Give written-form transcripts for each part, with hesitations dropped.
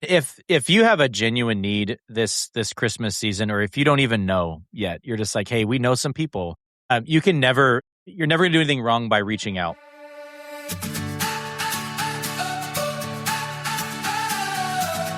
If you have a genuine need this Christmas season, or if you don't even know yet, you're just like, hey, we know some people. You're never going to do anything wrong by reaching out.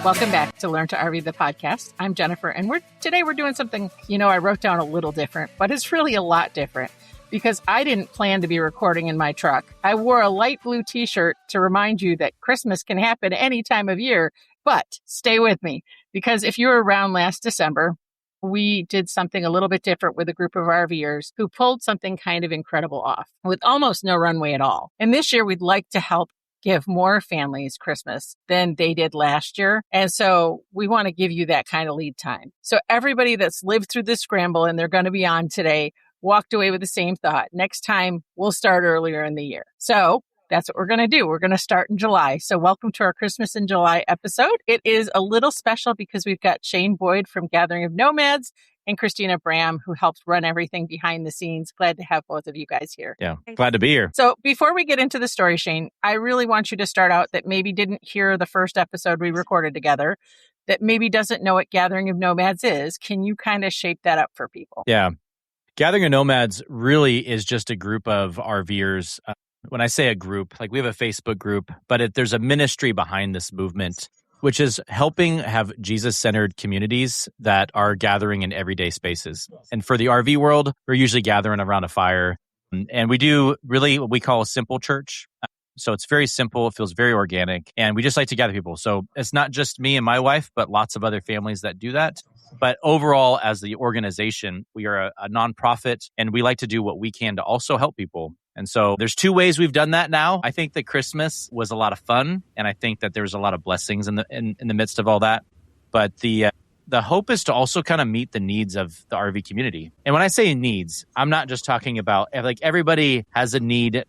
Welcome back to Learn to RV, the podcast. I'm Jennifer, and today we're doing something, I wrote down a little different, but it's really a lot different because I didn't plan to be recording in my truck. I wore a light blue t-shirt to remind you that Christmas can happen any time of year, but stay with me because if you were around last December, we did something a little bit different with a group of RVers who pulled something kind of incredible off with almost no runway at all. And this year, we'd like to help give more families Christmas than they did last year. And so we want to give you that kind of lead time. So everybody that's lived through this scramble and they're going to be on today walked away with the same thought. Next time, we'll start earlier in the year. So that's what we're going to do. We're going to start in July. So welcome to our Christmas in July episode. It is a little special because we've got Shane Boyd from Gathering of Nomads and Kristina Bram, who helps run everything behind the scenes. Glad to have both of you guys here. Yeah, glad to be here. So before we get into the story, Shane, I really want you to start out that maybe didn't hear the first episode we recorded together, that maybe doesn't know what Gathering of Nomads is. Can you kind of shape that up for people? Yeah. Gathering of Nomads really is just a group of RVers. When I say a group, like we have a Facebook group, but there's a ministry behind this movement, which is helping have Jesus-centered communities that are gathering in everyday spaces. And for the RV world, we're usually gathering around a fire. And we do really what we call a simple church. So it's very simple. It feels very organic. And we just like to gather people. So it's not just me and my wife, but lots of other families that do that. But overall, as the organization, we are a nonprofit, and we like to do what we can to also help people. And so there's two ways we've done that now. I think that Christmas was a lot of fun, and I think that there's a lot of blessings in the midst of all that. But the hope is to also kind of meet the needs of the RV community. And when I say needs, I'm not just talking about like everybody has a need,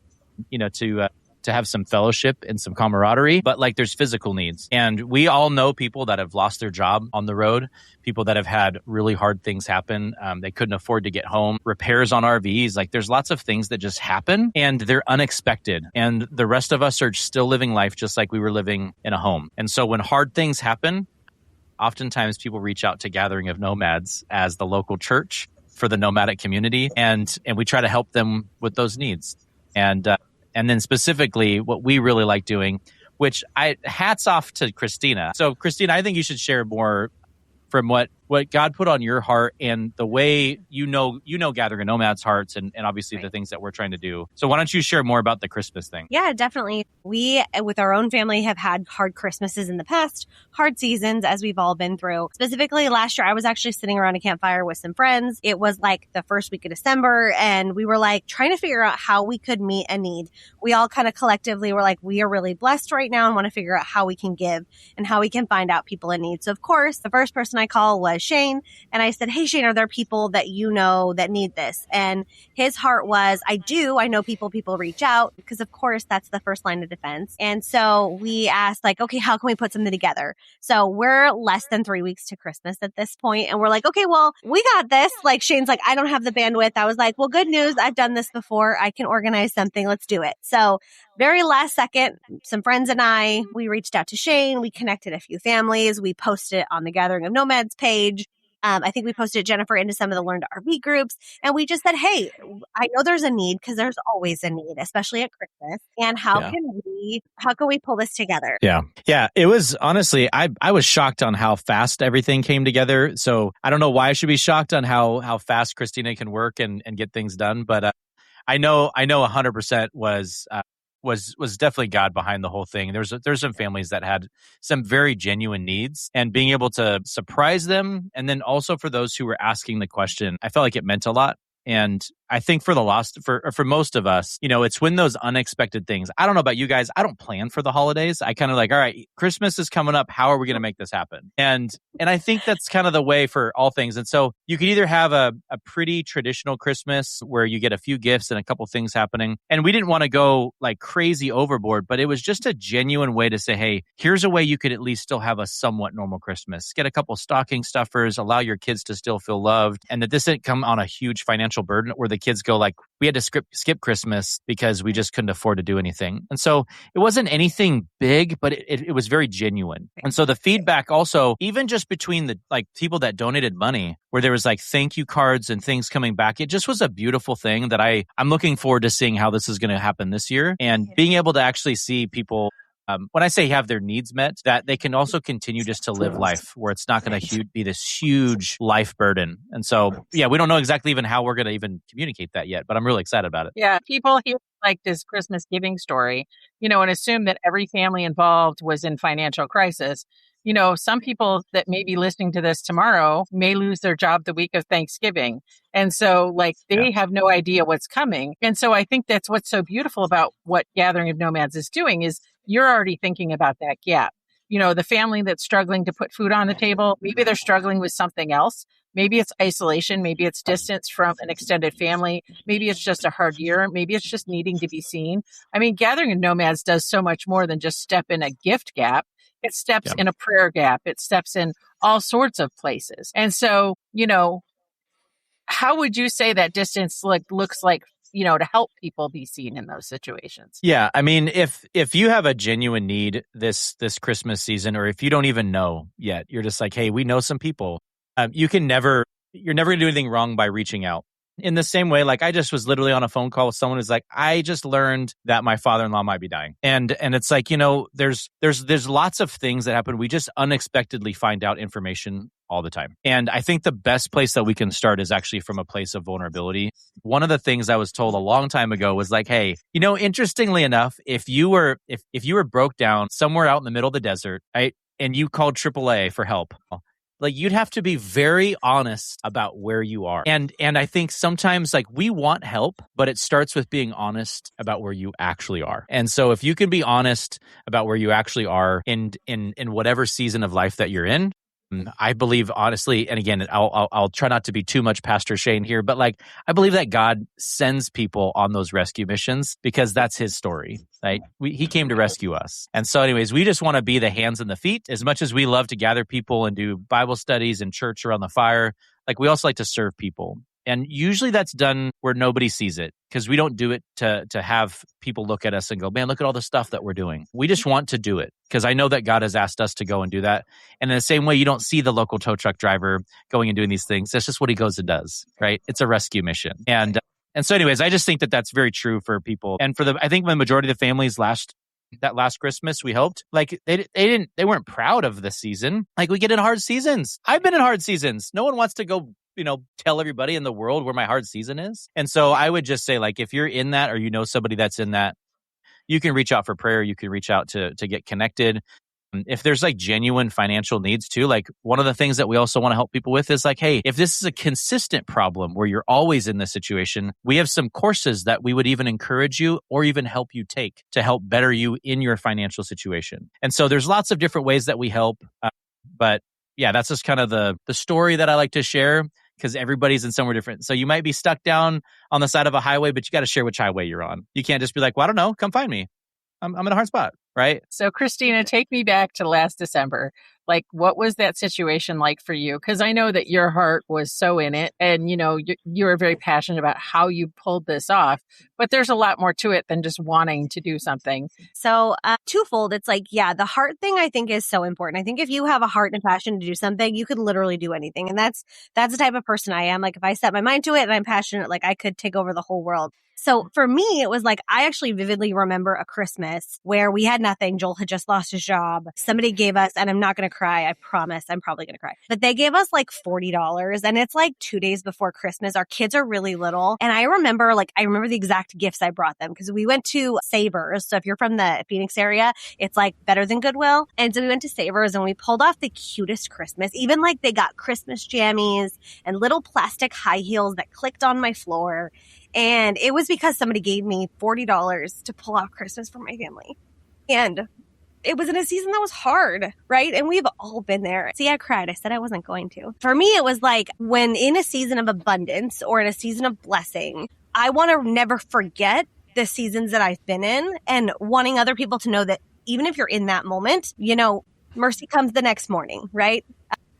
to have some fellowship and some camaraderie, but like there's physical needs. And we all know people that have lost their job on the road, people that have had really hard things happen. They couldn't afford to get home, repairs on RVs. Like there's lots of things that just happen and they're unexpected. And the rest of us are still living life just like we were living in a home. And so when hard things happen, oftentimes people reach out to Gathering of Nomads as the local church for the nomadic community. And we try to help them with those needs. And then specifically what we really like doing, which hats off to Kristina. So Kristina, I think you should share more from what God put on your heart and the way you know Gathering of Nomads' hearts and obviously the things that we're trying to do. So why don't you share more about the Christmas thing? Yeah, definitely. We, with our own family, have had hard Christmases in the past, hard seasons as we've all been through. Specifically last year, I was actually sitting around a campfire with some friends. It was like the first week of December, and we were like trying to figure out how we could meet a need. We all kind of collectively were like, we are really blessed right now and want to figure out how we can give and how we can find out people in need. So of course, the first person I called was Shane. And I said, hey, Shane, are there people that you know that need this? And his heart was, I do. I know people reach out because, of course, that's the first line of defense. And so we asked, like, okay, how can we put something together? So we're less than 3 weeks to Christmas at this point. And we're like, okay, well, we got this. Like, Shane's like, I don't have the bandwidth. I was like, well, good news. I've done this before. I can organize something. Let's do it. So very last second, some friends and we reached out to Shane. We connected a few families. We posted it on the Gathering of Nomads page. I think we posted Jennifer into some of the Learn to RV groups, and we just said, hey, I know there's a need because there's always a need, especially at Christmas. And how can we pull this together? Yeah. It was honestly, I was shocked on how fast everything came together. So I don't know why I should be shocked on how fast Kristina can work and get things done. But I know 100% was definitely God behind the whole thing. There's some families that had some very genuine needs, and being able to surprise them, and then also for those who were asking the question, I felt like it meant a lot. And I think for most of us, it's when those unexpected things, I don't know about you guys, I don't plan for the holidays. I kind of like, all right, Christmas is coming up. How are we going to make this happen? And I think that's kind of the way for all things. And so you could either have a pretty traditional Christmas where you get a few gifts and a couple things happening. And we didn't want to go like crazy overboard, but it was just a genuine way to say, hey, here's a way you could at least still have a somewhat normal Christmas. Get a couple stocking stuffers, allow your kids to still feel loved, and that this didn't come on a huge financial financial burden where the kids go like, we had to skip Christmas because we just couldn't afford to do anything. And so it wasn't anything big, but it was very genuine. And so the feedback also, even just between the like people that donated money, where there was like thank you cards and things coming back, it just was a beautiful thing that I'm looking forward to seeing how this is going to happen this year and being able to actually see people. When I say have their needs met, that they can also continue just to live life where it's not going to be this huge life burden. And so, yeah, we don't know exactly even how we're going to even communicate that yet, but I'm really excited about it. Yeah, people hear like this Christmas giving story, and assume that every family involved was in financial crisis. Some people that may be listening to this tomorrow may lose their job the week of Thanksgiving. And so like they have no idea what's coming. And so I think that's what's so beautiful about what Gathering of Nomads is doing is you're already thinking about that gap. The family that's struggling to put food on the table, maybe they're struggling with something else. Maybe it's isolation. Maybe it's distance from an extended family. Maybe it's just a hard year. Maybe it's just needing to be seen. I mean, Gathering of Nomads does so much more than just step in a gift gap. It steps in a prayer gap. It steps in all sorts of places. And so, how would you say that distance looks like, to help people be seen in those situations? Yeah. I mean, if you have a genuine need this Christmas season, or if you don't even know yet, you're just like, hey, we know some people, you're never going to do anything wrong by reaching out. In the same way, like I just was literally on a phone call with someone who's like, I just learned that my father-in-law might be dying. And it's like, there's lots of things that happen. We just unexpectedly find out information all the time. And I think the best place that we can start is actually from a place of vulnerability. One of the things I was told a long time ago was like, hey, interestingly enough, if you were broke down somewhere out in the middle of the desert, right, and you called AAA for help, like you'd have to be very honest about where you are. And I think sometimes like we want help, but it starts with being honest about where you actually are. And so if you can be honest about where you actually are in whatever season of life that you're in, I believe honestly, and again, I'll try not to be too much Pastor Shane here, but like I believe that God sends people on those rescue missions because that's his story. Right? He came to rescue us. And so anyways, we just want to be the hands and the feet. As much as we love to gather people and do Bible studies and church around the fire, like we also like to serve people. And usually that's done where nobody sees it because we don't do it to have people look at us and go, man, look at all the stuff that we're doing. We just want to do it because I know that God has asked us to go and do that. And in the same way, you don't see the local tow truck driver going and doing these things. That's just what he goes and does, right? It's a rescue mission. And so anyways, I just think that that's very true for people. And I think the majority of the families last Christmas, we hoped, like they weren't proud of the season. Like we get in hard seasons. I've been in hard seasons. No one wants to go, tell everybody in the world where my hard season is. And so I would just say like, if you're in that, or somebody that's in that, you can reach out for prayer. You can reach out to get connected. If there's like genuine financial needs too, like one of the things that we also want to help people with is like, hey, if this is a consistent problem where you're always in this situation, we have some courses that we would even encourage you or even help you take to help better you in your financial situation. And so there's lots of different ways that we help. But yeah, that's just kind of the story that I like to share because everybody's in somewhere different. So you might be stuck down on the side of a highway, but you got to share which highway you're on. You can't just be like, well, I don't know, come find me. I'm in a hard spot, right? So Kristina, take me back to last December. Like, what was that situation like for you? Because I know that your heart was so in it and, you were very passionate about how you pulled this off. But there's a lot more to it than just wanting to do something. So twofold. It's like, the heart thing I think is so important. I think if you have a heart and passion to do something, you could literally do anything. And that's the type of person I am. Like if I set my mind to it and I'm passionate, like I could take over the whole world. So for me, it was like, I actually vividly remember a Christmas where we had nothing. Joel had just lost his job. Somebody gave us, and I'm not going to cry. I promise I'm probably going to cry. But they gave us like $40 and it's like 2 days before Christmas. Our kids are really little. And I remember the exact gifts I brought them because we went to Savers. So if you're from the Phoenix area, it's like better than Goodwill. And so we went to Savers and we pulled off the cutest Christmas. Even like they got Christmas jammies and little plastic high heels that clicked on my floor. And it was because somebody gave me $40 to pull off Christmas for my family. And it was in a season that was hard, right? And we've all been there. See, I cried. I said I wasn't going to. For me, it was like when in a season of abundance or in a season of blessing, I want to never forget the seasons that I've been in and wanting other people to know that even if you're in that moment, mercy comes the next morning, right?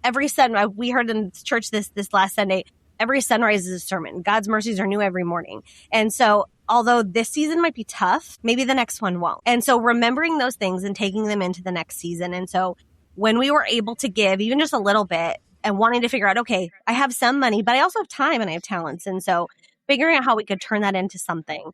Every Sunday, we heard in church this last Sunday, every sunrise is a sermon. God's mercies are new every morning. And so although this season might be tough, maybe the next one won't. And so remembering those things and taking them into the next season. And so when we were able to give even just a little bit and wanting to figure out, okay, I have some money, but I also have time and I have talents. And so figuring out how we could turn that into something.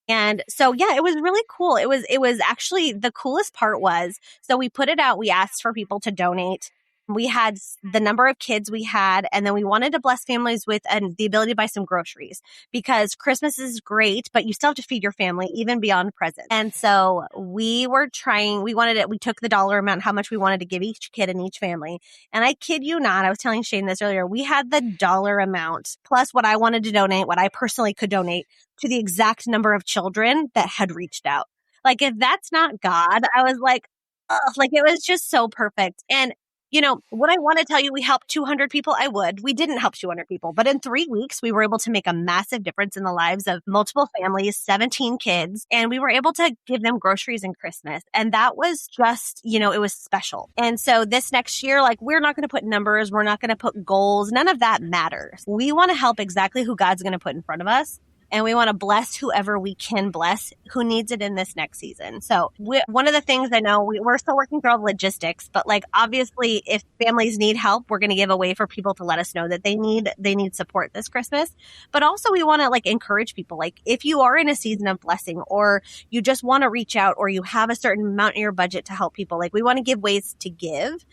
And so, yeah, it was really cool. It was actually the coolest part was, so we put it out. We asked for people to donate. We had the number of kids we had, and then we wanted to bless families with the ability to buy some groceries because Christmas is great, but you still have to feed your family even beyond presents. And so we took the dollar amount, how much we wanted to give each kid and each family. And I kid you not, I was telling Shane this earlier, we had the dollar amount plus what I wanted to donate, what I personally could donate to the exact number of children that had reached out. Like, if that's not God, I was like, ugh, like it was just so perfect. And you know, would I want to tell you we helped 200 people? I would. We didn't help 200 people, but in 3 weeks, we were able to make a massive difference in the lives of multiple families, 17 kids, and we were able to give them groceries and Christmas. And that was just, you know, it was special. And so this next year, like, we're not going to put numbers. We're not going to put goals. None of that matters. We want to help exactly who God's going to put in front of us. And we want to bless whoever we can bless who needs it in this next season. So one of the things I know, we're still working through all the logistics, but like, obviously if families need help, we're going to give a way for people to let us know that they need support this Christmas. But also we want to like encourage people, like if you are in a season of blessing or you just want to reach out or you have a certain amount in your budget to help people, like we want to give ways to give.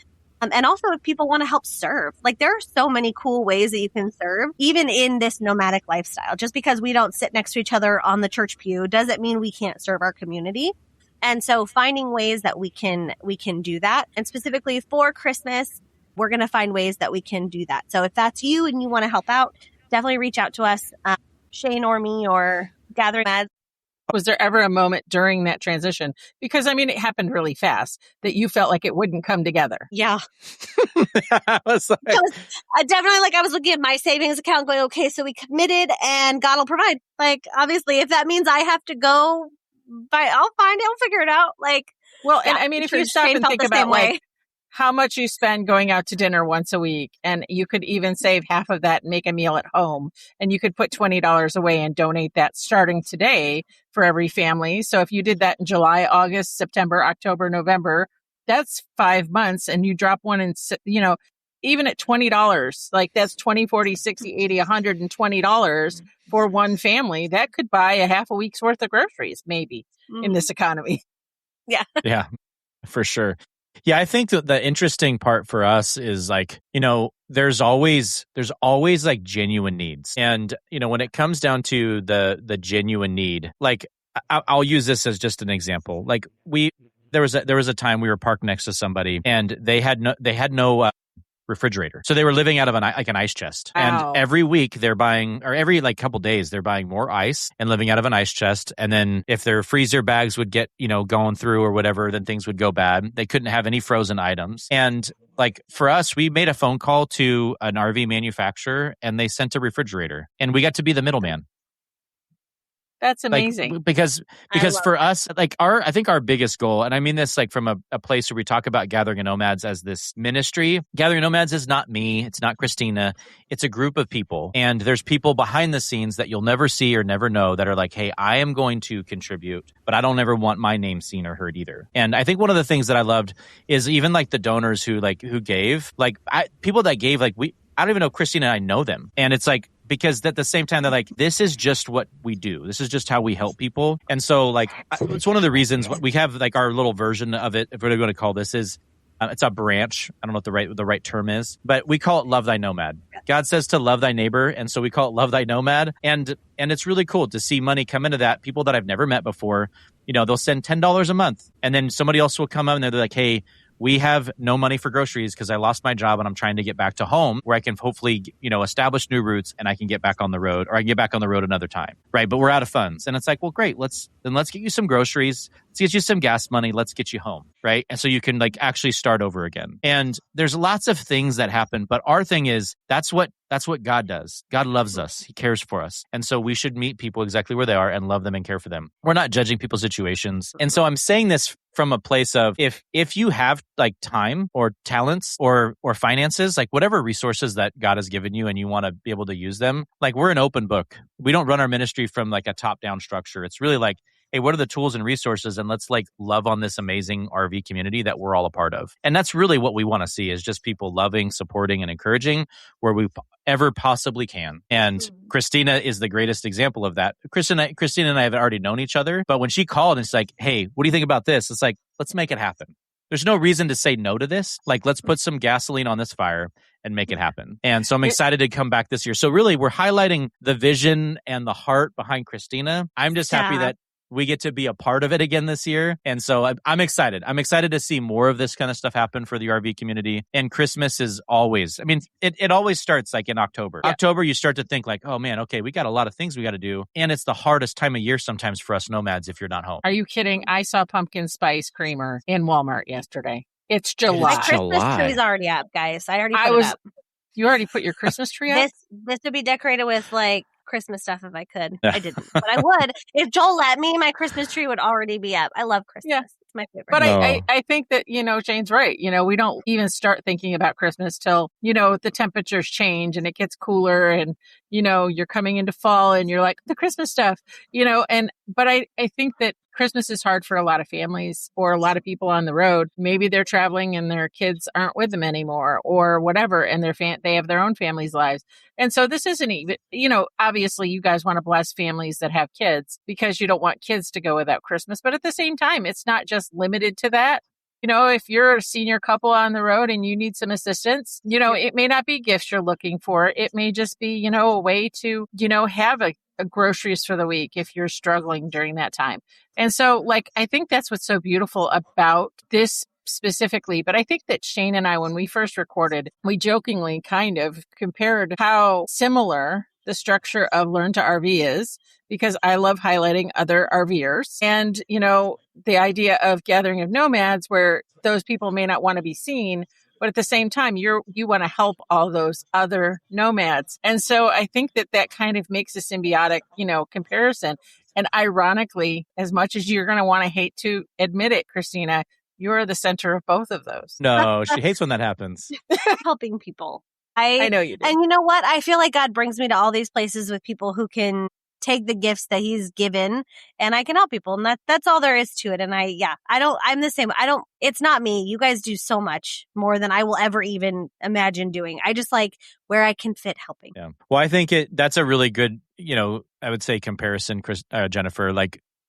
And also if people want to help serve, like there are so many cool ways that you can serve, even in this nomadic lifestyle. Just because we don't sit next to each other on the church pew doesn't mean we can't serve our community. And so finding ways that we can do that. And specifically for Christmas, we're going to find ways that we can do that. So if that's you and you want to help out, definitely reach out to us, Shane or me or Gathering of Nomads. Was there ever a moment during that transition? Because, I mean, it happened really fast that you felt like it wouldn't come together. Yeah. I was like, definitely like I was looking at my savings account going, okay, so we committed and God will provide. Like, obviously, if that means I have to go, I'll figure it out. Like, well, yeah, and I mean, if you stop and think about like how much you spend going out to dinner once a week, and you could even save half of that and make a meal at home, and you could put $20 away and donate that starting today for every family. So if you did that in July, August, September, October, November, that's 5 months, and you drop one in, you know, even at $20, like that's 20, 40, 60, 80, $120 for one family. That could buy a half a week's worth of groceries, maybe, in this economy. Yeah. Yeah, for sure. Yeah, I think that the interesting part for us is like, you know, there's always like genuine needs. And, you know, when it comes down to the genuine need, like I'll use this as just an example. Like there was a time we were parked next to somebody and they had no refrigerator. So they were living out of an ice chest. Wow. And every week they're buying, or every like couple days, they're buying more ice and living out of an ice chest. And then if their freezer bags would get, you know, going through or whatever, then things would go bad. They couldn't have any frozen items. And like for us, we made a phone call to an RV manufacturer and they sent a refrigerator and we got to be the middleman. That's amazing. Like, because for us, like I think our biggest goal, and I mean this like from a place where we talk about Gathering of Nomads as this ministry. Gathering of Nomads is not me. It's not Kristina. It's a group of people. And there's people behind the scenes that you'll never see or never know that are like, hey, I am going to contribute, but I don't ever want my name seen or heard either. And I think one of the things that I loved is even like the donors who gave, like people that gave, like I don't even know Kristina and I know them. And it's like, because at the same time, they're like, this is just what we do. This is just how we help people. And so like, it's one of the reasons we have like our little version of it, if we're going to call this is, it's a branch. I don't know what the right term is, but we call it Love Thy Nomad. God says to love thy neighbor. And so we call it Love Thy Nomad. And it's really cool to see money come into that. People that I've never met before, you know, they'll send $10 a month. And then somebody else will come up and they're like, hey, we have no money for groceries because I lost my job and I'm trying to get back to home where I can hopefully, you know, establish new roots and I can get back on the road, or I can get back on the road another time. Right. But we're out of funds. And it's like, well, great. Let's get you some groceries. Let's get you some gas money. Let's get you home. Right. And so you can like actually start over again. And there's lots of things that happen. But our thing is that's what That's what God does. God loves us. He cares for us. And so we should meet people exactly where they are and love them and care for them. We're not judging people's situations. And so I'm saying this from a place of if you have like time or talents or finances, like whatever resources that God has given you and you want to be able to use them, like we're an open book. We don't run our ministry from like a top-down structure. It's really like, hey, what are the tools and resources? And let's like love on this amazing RV community that we're all a part of. And that's really what we want to see is just people loving, supporting, and encouraging where we ever possibly can. And Kristina is the greatest example of that. Kristina and I have already known each other, but when she called and it's like, hey, what do you think about this? It's like, let's make it happen. There's no reason to say no to this. Like, let's put some gasoline on this fire and make it happen. And so I'm excited to come back this year. So really, we're highlighting the vision and the heart behind Kristina. I'm just happy that we get to be a part of it again this year. And so I'm excited. I'm excited to see more of this kind of stuff happen for the RV community. And Christmas is always, I mean, it always starts like in October. Yeah. October, you start to think like, oh man, okay, we got a lot of things we got to do. And it's the hardest time of year sometimes for us nomads if you're not home. Are you kidding? I saw pumpkin spice creamer in Walmart yesterday. It's July. My Christmas tree's already up, guys. I already put it up. You already put your Christmas tree up? This would be decorated with like Christmas stuff if I could. I didn't, but I would. If Joel let me, my Christmas tree would already be up. I love Christmas. Yeah. It's my favorite. But I think that, Jane's right. We don't even start thinking about Christmas till, the temperatures change and it gets cooler and, you're coming into fall and you're like, the Christmas stuff, but I think that Christmas is hard for a lot of families or a lot of people on the road. Maybe they're traveling and their kids aren't with them anymore or whatever. And they have their own families' lives. And so this isn't even, obviously you guys want to bless families that have kids because you don't want kids to go without Christmas. But at the same time, it's not just limited to that. If you're a senior couple on the road and you need some assistance, it may not be gifts you're looking for. It may just be, a way to, have a groceries for the week if you're struggling during that time. And so, I think that's what's so beautiful about this specifically. But I think that Shane and I, when we first recorded, we jokingly kind of compared how similar the structure of Learn to RV is, because I love highlighting other RVers. And, the idea of Gathering of Nomads, where those people may not want to be seen, but at the same time, you want to help all those other nomads. And so I think that kind of makes a symbiotic, comparison. And ironically, as much as you're going to want to hate to admit it, Kristina, you're the center of both of those. No, she hates when that happens. Helping people. I know you do. And you know what? I feel like God brings me to all these places with people who can take the gifts that he's given and I can help people. And that's all there is to it. And I'm the same. It's not me. You guys do so much more than I will ever even imagine doing. I just like where I can fit helping. Yeah. Well, I think that's a really good, I would say comparison, Jennifer,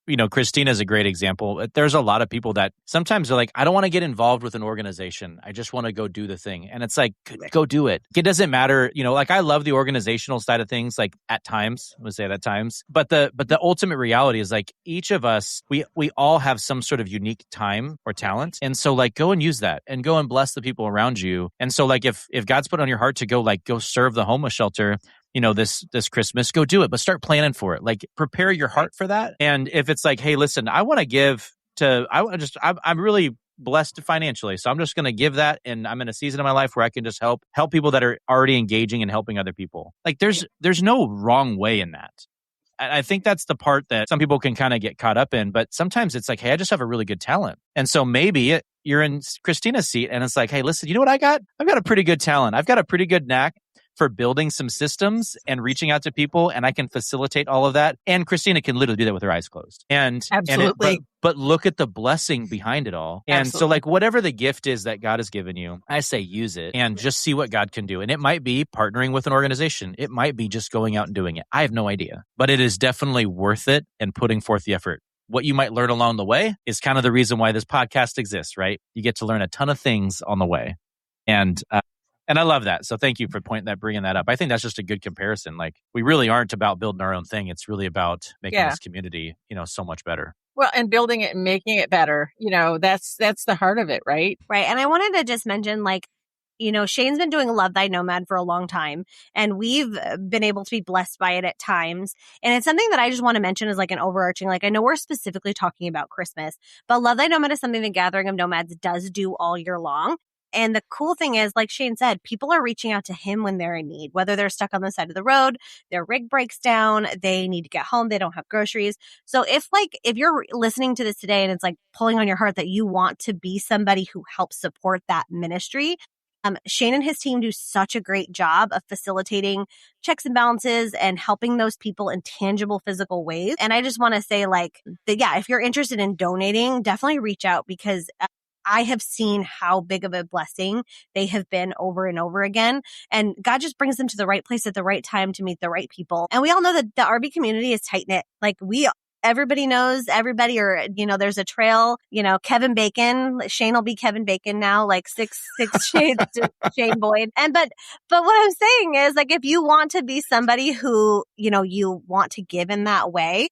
Kristina is a great example. There's a lot of people that sometimes are like, I don't want to get involved with an organization. I just want to go do the thing. And it's like, go do it. It doesn't matter. I love the organizational side of things, at times, I'm going to say it at times. But the ultimate reality is each of us, we all have some sort of unique time or talent. And so go and use that and go and bless the people around you. And so if God's put on your heart to go serve the homeless shelter, this Christmas, go do it, but start planning for it. Prepare your heart for that. And if it's hey, listen, I want to give to, I'm really blessed financially. So I'm just going to give that. And I'm in a season of my life where I can just help people that are already engaging and helping other people. There's no wrong way in that. I think that's the part that some people can kind of get caught up in. But sometimes it's hey, I just have a really good talent. And so maybe you're in Kristina's seat and it's hey, listen, you know what I got? I've got a pretty good talent. I've got a pretty good knack for building some systems and reaching out to people, and I can facilitate all of that. And Kristina can literally do that with her eyes closed. And absolutely. But look at the blessing behind it all. And absolutely. So whatever the gift is that God has given you, I say use it and just see what God can do. And it might be partnering with an organization. It might be just going out and doing it. I have no idea, but it is definitely worth it and putting forth the effort. What you might learn along the way is kind of the reason why this podcast exists, right? You get to learn a ton of things on the way. And I love that. So thank you for bringing that up. I think that's just a good comparison. We really aren't about building our own thing. It's really about making this community, so much better. Well, and building it and making it better. That's the heart of it, right? Right. And I wanted to just mention, Shane's been doing Love Thy Nomad for a long time, and we've been able to be blessed by it at times. And it's something that I just want to mention as an overarching, I know we're specifically talking about Christmas, but Love Thy Nomad is something the Gathering of Nomads does do all year long. And the cool thing is, like Shane said, people are reaching out to him when they're in need, whether they're stuck on the side of the road, their rig breaks down, they need to get home, they don't have groceries. So if you're listening to this today and it's like pulling on your heart that you want to be somebody who helps support that ministry, Shane and his team do such a great job of facilitating checks and balances and helping those people in tangible physical ways. And I just want to say if you're interested in donating, definitely reach out, because I have seen how big of a blessing they have been over and over again. And God just brings them to the right place at the right time to meet the right people. And we all know that the RV community is tight knit. Everybody knows everybody, or, there's a trail, Kevin Bacon, Shane will be Kevin Bacon now, like six shades to Shane Boyd. But what I'm saying is, if you want to be somebody who, you want to give in that way,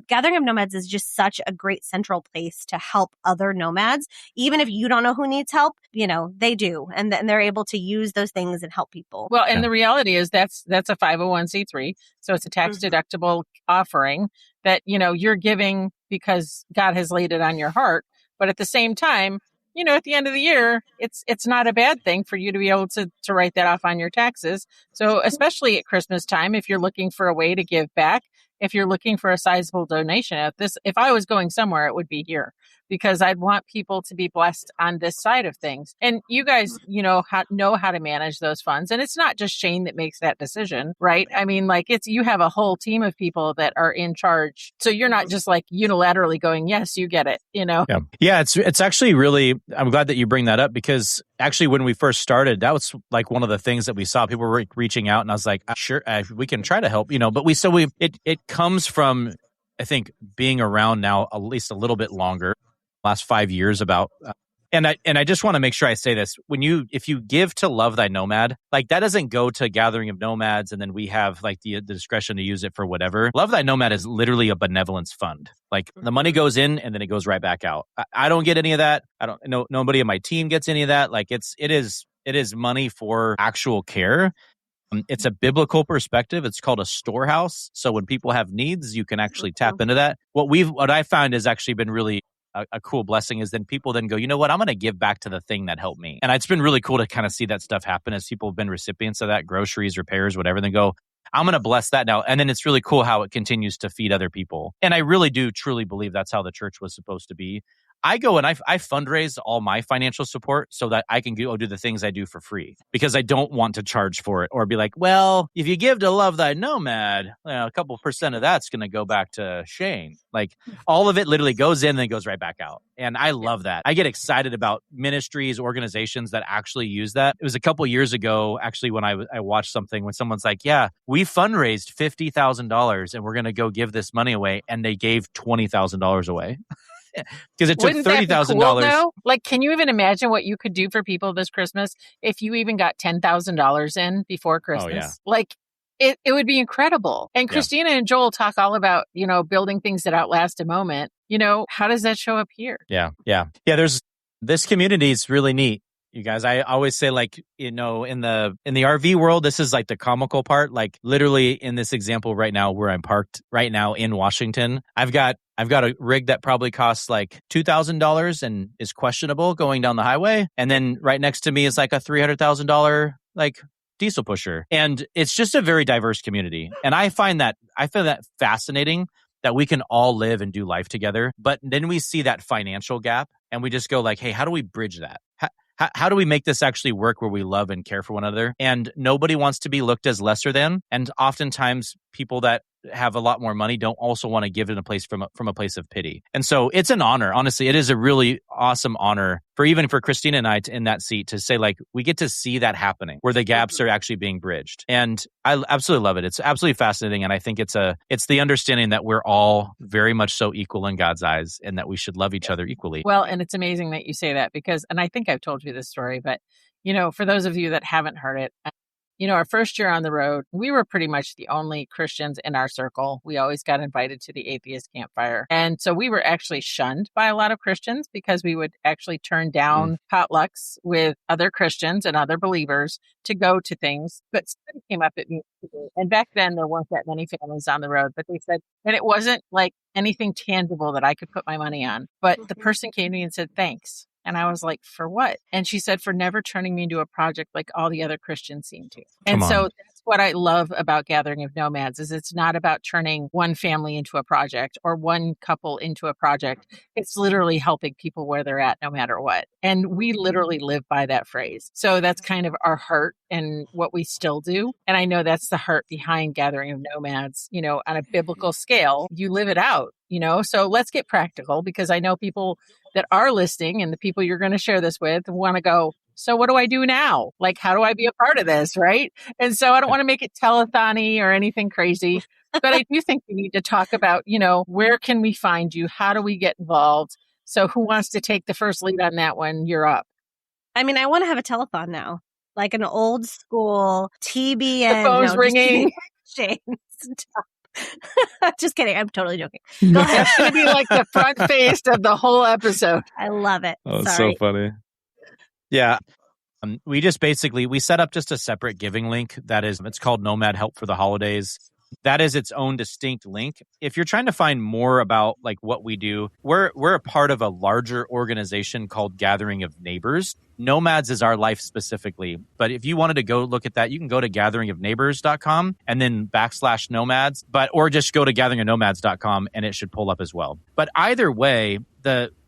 Gathering of Nomads is just such a great central place to help other nomads. Even if you don't know who needs help, they do. And they're able to use those things and help people. Well, and the reality is that's a 501c3. So it's a tax deductible offering that, you're giving because God has laid it on your heart. But at the same time, at the end of the year, it's not a bad thing for you to be able to write that off on your taxes. So especially at Christmas time, if you're looking for a way to give back, if you're looking for a sizable donation if I was going somewhere, it would be here, because I'd want people to be blessed on this side of things. And you guys, know how to manage those funds. And it's not just Shane that makes that decision, right? I mean, you have a whole team of people that are in charge. So you're not just unilaterally going, yes, you get it, Yeah, it's actually really, I'm glad that you bring that up, because actually when we first started, that was one of the things that we saw. People were reaching out, and I was like, sure, we can try to help, but it comes from, I think, being around now at least a little bit longer, last 5 years about, and I just want to make sure I say this: if you give to Love Thy Nomad, that doesn't go to Gathering of Nomads, and then we have the discretion to use it for whatever. Love Thy Nomad is literally a benevolence fund. The money goes in and then it goes right back out. I don't get any of that. I don't know. Nobody on my team gets any of that. It is money for actual care. It's a biblical perspective. It's called a storehouse. So when people have needs, you can actually tap into that. What I found has actually been really a cool blessing is then people then go, you know what, I'm going to give back to the thing that helped me. And it's been really cool to kind of see that stuff happen as people have been recipients of that, groceries, repairs, whatever, then go, I'm going to bless that now. And then it's really cool how it continues to feed other people. And I really do truly believe that's how the church was supposed to be. I go and I fundraise all my financial support so that I can go do the things I do for free, because I don't want to charge for it or be like, well, if you give to Love Thy Nomad, a couple % of that's going to go back to Shane. All of it literally goes in and then goes right back out. And I love that. I get excited about ministries, organizations that actually use that. It was a couple years ago, actually, when I watched something when someone's like, yeah, we fundraised $50,000 and we're going to go give this money away. And they gave $20,000 away. Because it took $30,000. Can you even imagine what you could do for people this Christmas if you even got $10,000 in before Christmas? Oh, yeah. It would be incredible. And Kristina and Joel talk all about, building things that outlast a moment. How does that show up here? Yeah. This community is really neat. You guys, I always say, in the RV world, this is the comical part. Literally in this example right now, where I'm parked right now in Washington, I've got a rig that probably costs $2,000 and is questionable going down the highway. And then right next to me is a $300,000 diesel pusher. And it's just a very diverse community. And I find that fascinating, that we can all live and do life together. But then we see that financial gap and we just go hey, how do we bridge that? How do we make this actually work where we love and care for one another? And nobody wants to be looked as lesser than. And oftentimes people that have a lot more money don't also want to give it a place from a place of pity. And so it's an honor. Honestly, it is a really awesome honor for Kristina and I in that seat to say we get to see that happening where the gaps are actually being bridged. And I absolutely love it. It's absolutely fascinating. And I think it's the understanding that we're all very much so equal in God's eyes and that we should love each other equally. Well, and it's amazing that you say that because, and I think I've told you this story, but for those of you that haven't heard it, our first year on the road, we were pretty much the only Christians in our circle. We always got invited to the atheist campfire. And so we were actually shunned by a lot of Christians because we would actually turn down potlucks with other Christians and other believers to go to things. But somebody came up at me, and back then there weren't that many families on the road, but they said that it wasn't anything tangible that I could put my money on. But the person came to me and said, thanks. And I was like, for what? And she said, for never turning me into a project like all the other Christians seem to. And so that's what I love about Gathering of Nomads is it's not about turning one family into a project or one couple into a project. It's literally helping people where they're at no matter what. And we literally live by that phrase. So that's kind of our heart and what we still do. And I know that's the heart behind Gathering of Nomads, you know, on a biblical scale, you live it out, you know. So let's get practical because I know people that are listening and the people you're going to share this with want to go, so what do I do now? Like, how do I be a part of this? Right. And so I don't want to make it telethon-y or anything crazy, but I do think we need to talk about, you know, where can we find you? How do we get involved? So who wants to take the first lead on that one? You're up. I mean, I want to have a telethon now, like an old school TBN. The phone's ringing. Just kidding. I'm totally joking. Go ahead. It's going to be like the front face of the whole episode. I love it. Oh, it's Sorry. so funny. Yeah. We just basically, we set up just a separate giving link that is, it's called Nomad Help for the Holidays. That is its own distinct link. If you're trying to find more about like what we do, we're a part of a larger organization called Gathering of Neighbors. Nomads is our life specifically. But if you wanted to go look at that, you can go to gatheringofneighbors.com and then /nomads, or just go to gatheringofnomads.com and it should pull up as well. But either way,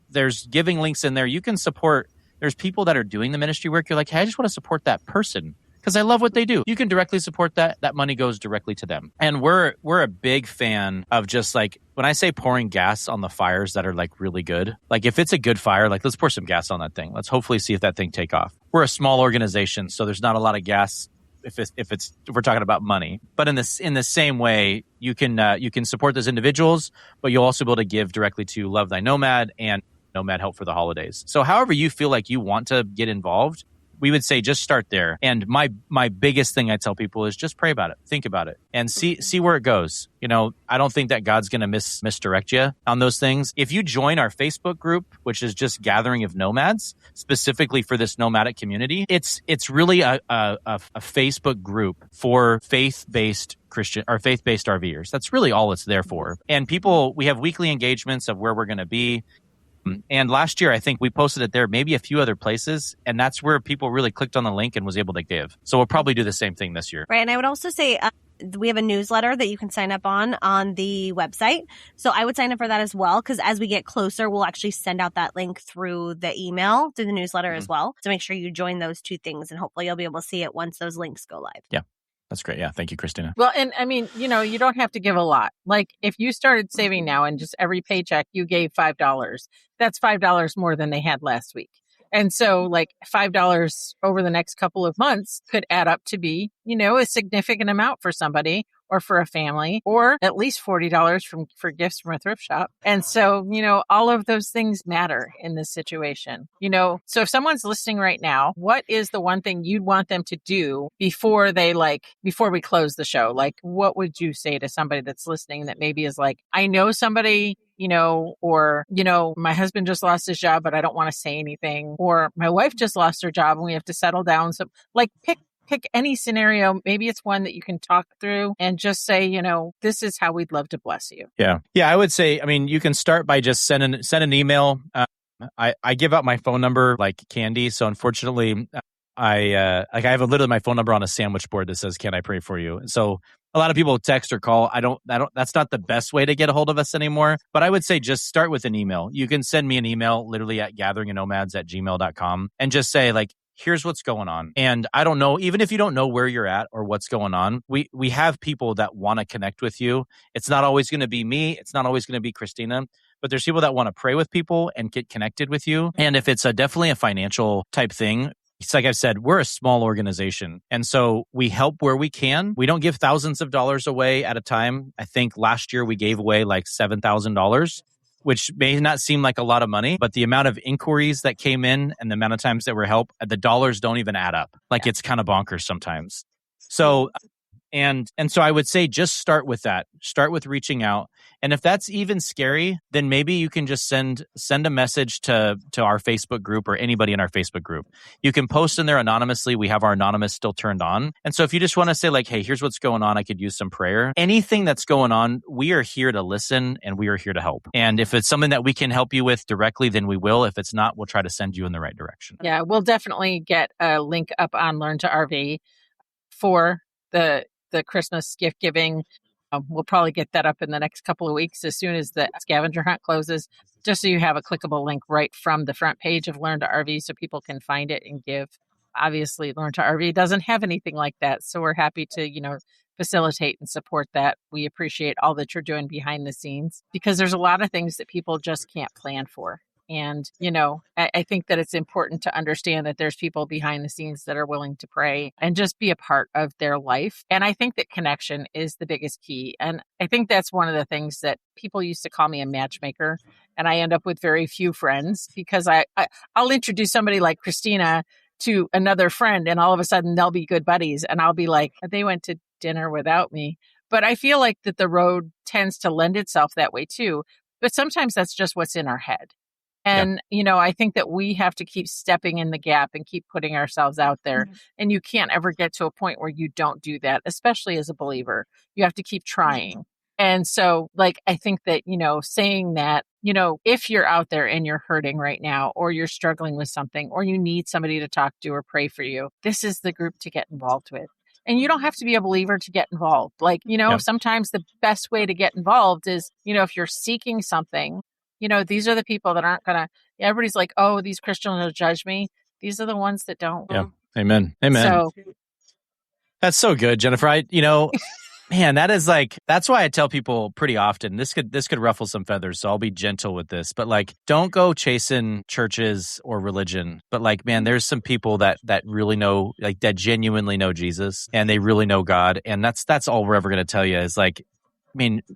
there's giving links in there. You can support. There's people that are doing the ministry work. You're like, hey, I just want to support that person because I love what they do. You can directly support that. That money goes directly to them. And we're a big fan of just like, when I say pouring gas on the fires that are like really good, like if it's a good fire, like let's pour some gas on that thing. Let's hopefully see if that thing take off. We're a small organization, so there's not a lot of gas if we're talking about money. But in the same way, you can support those individuals, but you'll also be able to give directly to Love Thy Nomad and Nomad Help for the Holidays. So however you feel like you want to get involved, we would say just start there. And my biggest thing I tell people is just pray about it, think about it, and see where it goes. You know, I don't think that God's going to misdirect you on those things. If you join our Facebook group, which is just Gathering of Nomads, specifically for this nomadic community, it's really a Facebook group for faith-based Christian or faith-based RVers. That's really all it's there for. And we have weekly engagements of where we're going to be. And last year, I think we posted it there, maybe a few other places. And that's where people really clicked on the link and was able to give. So we'll probably do the same thing this year. Right. And I would also say we have a newsletter that you can sign up on the website. So I would sign up for that as well, because as we get closer, we'll actually send out that link through the email, through the newsletter as well. So make sure you join those two things and hopefully you'll be able to see it once those links go live. Yeah. That's great. Yeah. Thank you, Kristina. Well, and I mean, you know, you don't have to give a lot. Like if you started saving now and just every paycheck you gave $5, that's $5 more than they had last week. And so like $5 over the next couple of months could add up to be, you know, a significant amount for somebody or for a family, or at least $40 for gifts from a thrift shop. And so, you know, all of those things matter in this situation. You know, so if someone's listening right now, what is the one thing you'd want them to do before we close the show? Like, what would you say to somebody that's listening that maybe is like, I know somebody, you know, or, you know, my husband just lost his job, but I don't want to say anything, or my wife just lost her job and we have to settle down. So like pick any scenario. Maybe it's one that you can talk through and just say, you know, this is how we'd love to bless you. Yeah. Yeah. I would say, I mean, you can start by just send an email. I give out my phone number like candy. So unfortunately, I have literally my phone number on a sandwich board that says, "Can I pray for you?" So a lot of people text or call. I don't, that's not the best way to get a hold of us anymore. But I would say just start with an email. You can send me an email literally at gatheringofnomads@gmail.com and just say like, here's what's going on. And I don't know, even if you don't know where you're at or what's going on, we have people that want to connect with you. It's not always going to be me. It's not always going to be Kristina, but there's people that want to pray with people and get connected with you. And if it's definitely a financial type thing, it's like I've said, we're a small organization. And so we help where we can. We don't give thousands of dollars away at a time. I think last year we gave away like $7,000. Which may not seem like a lot of money, but the amount of inquiries that came in and the amount of times that were helped, the dollars don't even add up. Like it's kind of bonkers sometimes. So, and so I would say just start with that. Start with reaching out And if that's even scary, then maybe you can just send a message to our Facebook group or anybody in our Facebook group. You can post in there anonymously. We have our anonymous still turned on. And so if you just want to say like, hey, here's what's going on, I could use some prayer. Anything that's going on, we are here to listen and we are here to help. And if it's something that we can help you with directly, then we will. If it's not, we'll try to send you in the right direction. Yeah, we'll definitely get a link up on Learn to RV for the Christmas gift giving. We'll probably get that up in the next couple of weeks as soon as the scavenger hunt closes, just so you have a clickable link right from the front page of Learn to RV so people can find it and give. Obviously, Learn to RV doesn't have anything like that, so we're happy to, facilitate and support that. We appreciate all that you're doing behind the scenes because there's a lot of things that people just can't plan for. And, I think that it's important to understand that there's people behind the scenes that are willing to pray and just be a part of their life. And I think that connection is the biggest key. And I think that's one of the things that people used to call me a matchmaker. And I end up with very few friends because I'll introduce somebody like Kristina to another friend and all of a sudden they'll be good buddies. And I'll be like, they went to dinner without me. But I feel like that the road tends to lend itself that way too. But sometimes that's just what's in our head. And, I think that we have to keep stepping in the gap and keep putting ourselves out there. Mm-hmm. And you can't ever get to a point where you don't do that, especially as a believer. You have to keep trying. Mm-hmm. And so, I think that, saying that, if you're out there and you're hurting right now, or you're struggling with something, or you need somebody to talk to or pray for you, this is the group to get involved with. And you don't have to be a believer to get involved. Sometimes the best way to get involved is, if you're seeking something, these are the people that aren't going to, everybody's like, oh, these Christians will judge me. These are the ones that don't. Yeah. Amen. So, that's so good, Jennifer. Man, that's why I tell people pretty often, this could ruffle some feathers. So I'll be gentle with this, but don't go chasing churches or religion. But man, there's some people that really know, that genuinely know Jesus and they really know God. And that's all we're ever going to tell you is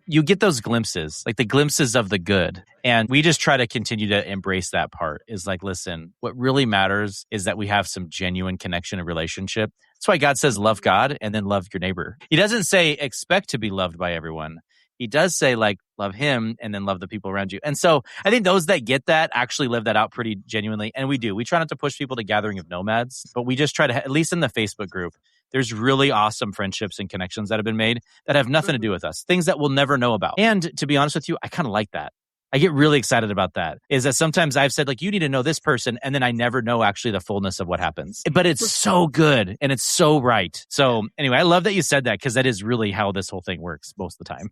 you get those glimpses, the glimpses of the good. And we just try to continue to embrace that part is listen, what really matters is that we have some genuine connection and relationship. That's why God says, love God and then love your neighbor. He doesn't say expect to be loved by everyone. He does say love him and then love the people around you. And so I think those that get that actually live that out pretty genuinely. And we do. We try not to push people to Gathering of Nomads, but we just try to, at least in the Facebook group, there's really awesome friendships and connections that have been made that have nothing to do with us, things that we'll never know about. And to be honest with you, I kind of like that. I get really excited about that. Is that sometimes I've said you need to know this person and then I never know actually the fullness of what happens. But it's so good and it's so right. So anyway, I love that you said that because that is really how this whole thing works most of the time.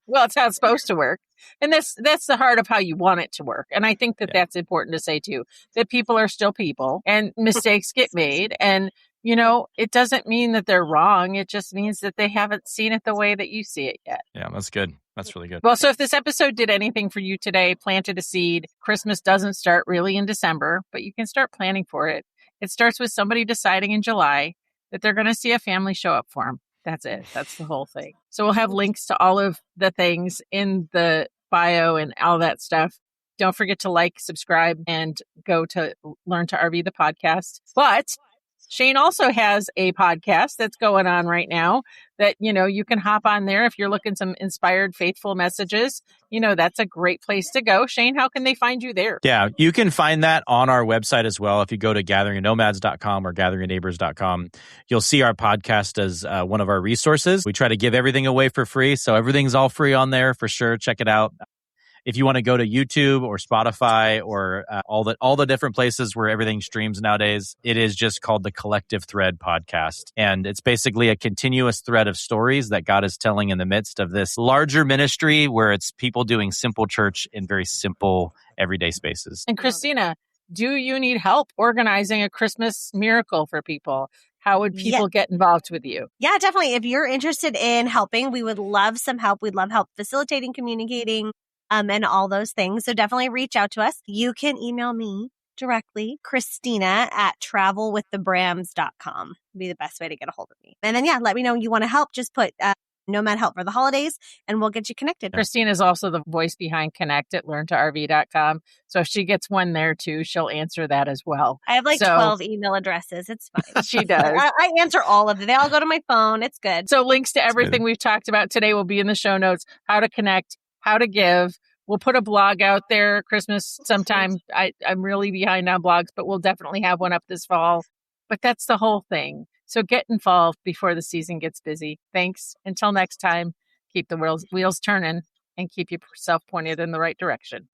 Well, it's how it's supposed to work. And that's the heart of how you want it to work. And I think that that's important to say too, that people are still people and mistakes get made. And it doesn't mean that they're wrong. It just means that they haven't seen it the way that you see it yet. Yeah, that's good. That's really good. Well, so if this episode did anything for you today, planted a seed. Christmas doesn't start really in December, but you can start planning for it. It starts with somebody deciding in July that they're going to see a family show up for them. That's it. That's the whole thing. So we'll have links to all of the things in the bio and all that stuff. Don't forget to subscribe, and go to Learn to RV the podcast. But Shane also has a podcast that's going on right now that, you can hop on there if you're looking some inspired, faithful messages. That's a great place to go. Shane, how can they find you there? Yeah, you can find that on our website as well. If you go to gatheringofnomads.com or gatheringneighbors.com, you'll see our podcast as one of our resources. We try to give everything away for free. So everything's all free on there for sure. Check it out. If you want to go to YouTube or Spotify or all the different places where everything streams nowadays, it is just called the Collective Thread Podcast. And it's basically a continuous thread of stories that God is telling in the midst of this larger ministry where it's people doing simple church in very simple everyday spaces. And Kristina, do you need help organizing a Christmas miracle for people? How would people get involved with you? Yeah, definitely. If you're interested in helping, we would love some help. We'd love help facilitating, communicating, and all those things. So definitely reach out to us. You can email me directly, Kristina@travelwiththebrams.com. Would be the best way to get a hold of me. And then, let me know you want to help. Just put Nomad Help for the holidays and we'll get you connected. Kristina is also the voice behind Connect at learntorv.com. So if she gets one there too, she'll answer that as well. I have 12 email addresses. It's fine. She does. I answer all of them. They all go to my phone. It's good. So links to everything we've talked about today will be in the show notes. How to connect, how to give. We'll put a blog out there Christmas sometime. I'm really behind on blogs, but we'll definitely have one up this fall. But that's the whole thing. So get involved before the season gets busy. Thanks. Until next time, keep the wheels turning and keep yourself pointed in the right direction.